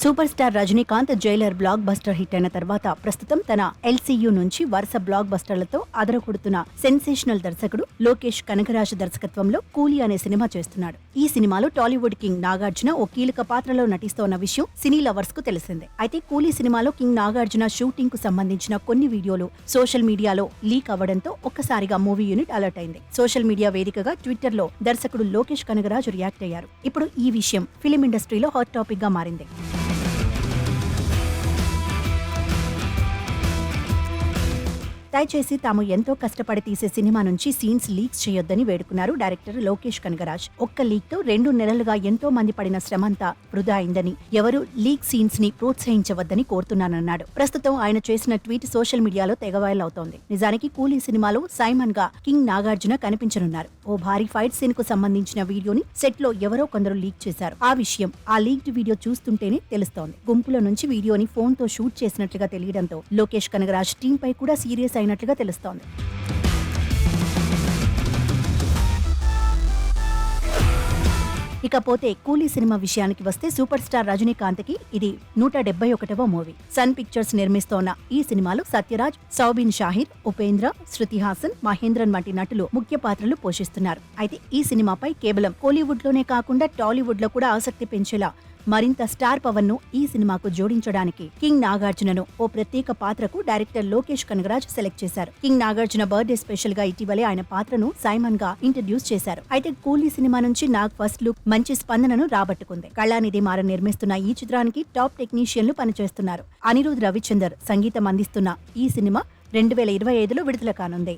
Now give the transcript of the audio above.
Super star Rajinikanth Jailer block buster hit అయిన తర్వాత ప్రస్తుతం తన ఎల్సీయూ నుంచి వరుస బ్లాక్ బస్టర్లతో అదరకొడుతున్న సెన్సేషనల్ దర్శకుడు లోకేష్ కనకరాజ్ దర్శకత్వంలో కూలీ అనే సినిమా చేస్తున్నాడు. ఈ సినిమాలో టాలీవుడ్ కింగ్ నాగార్జున ఓ కీలక పాత్రలో నటిస్తోన్న విషయం సినీ లవర్స్ కు తెలిసిందే. అయితే కూలీ సినిమాలో కింగ్ నాగార్జున షూటింగ్ కు సంబంధించిన కొన్ని వీడియోలు సోషల్ మీడియాలో లీక్ అవ్వడంతో ఒక్కసారిగా మూవీ యూనిట్ అలర్ట్ అయింది. సోషల్ మీడియా వేదికగా ట్విట్టర్ లో దర్శకుడు లోకేష్ కనకరాజ్ రియాక్ట్ అయ్యారు. ఇప్పుడు ఈ విషయం ఫిలిం ఇండస్ట్రీలో హాట్ టాపిక్ గా మారింది. దయచేసి తాము ఎంతో కష్టపడి తీసే సినిమా నుంచి సీన్స్ లీక్స్ చేయొద్దని వేడుకున్నారు డైరెక్టర్ లోకేష్ కనకరాజ్. ఒక్క లీక్ తో 2 నెలలుగా ఎంతో మంది పడిన శ్రమంతా వృధా అయిందని, ఎవరు లీక్ సీన్స్ ని ప్రోత్సహించవద్దని కోరుతున్నానన్నాడు. ప్రస్తుతం ఆయన చేసిన ట్వీట్ సోషల్ మీడియాలో తెగ వైరల్ అవుతోంది. నిజానికి కూలీ సినిమాలో సైమన్ గా కింగ్ నాగార్జున కనిపించనున్నారు. ఓ భారీ ఫైట్ సీన్ కు సంబంధించిన వీడియోని సెట్ లో ఎవరో కొందరు లీక్ చేశారు. ఆ విషయం ఆ లీక్డ్ వీడియో చూస్తుంటేనే తెలుస్తోంది. గుంపులో నుంచి వీడియోని ఫోన్ తో షూట్ చేసినట్లుగా తెలియడంతో లోకేష్ కనకరాజ్ టీం పై కూడా సీరియస్ అయినట్లుగా తెలుస్తోంది. ఇకపోతే కూలీ సినిమా విషయానికి వస్తే సూపర్ స్టార్ రజనీకాంత్ కి ఇది 171వ మూవీ. సన్ పిక్చర్స్ నిర్మిస్తోన్న ఈ సినిమాలో సత్యరాజ్, సౌబిన్ షాహిర్, ఉపేంద్ర, శృతి హాసన్, మహేంద్రన్ వంటి నటులు ముఖ్య పాత్రలు పోషిస్తున్నారు. అయితే ఈ సినిమాపై కేవలం కోలీవుడ్ లోనే కాకుండా టాలీవుడ్ లో కూడా ఆసక్తి పెంచేలా మరింత స్టార్ పవర్ ను ఈ సినిమాకు జోడించడానికి కింగ్ నాగార్జునను ఓ ప్రత్యేక పాత్రకు డైరెక్టర్ లోకేష్ కనకరాజ్ సెలెక్ట్ చేశారు. కింగ్ నాగార్జున బర్త్డే స్పెషల్ గా ఇటీవలే ఆయన పాత్రను సైమన్ గా ఇంట్రడ్యూస్ చేశారు. అయితే కూలీ సినిమా నుంచి నాగ్ ఫస్ట్ లుక్ మంచి స్పందనను రాబట్టుకుంది. కళానిధి మారన్ నిర్మిస్తున్న ఈ చిత్రానికి టాప్ టెక్నీషియన్లు పనిచేస్తున్నారు. అనిరుద్ రవిచందర్ సంగీతం అందిస్తున్న ఈ సినిమా 2025లో విడుదల కానుంది.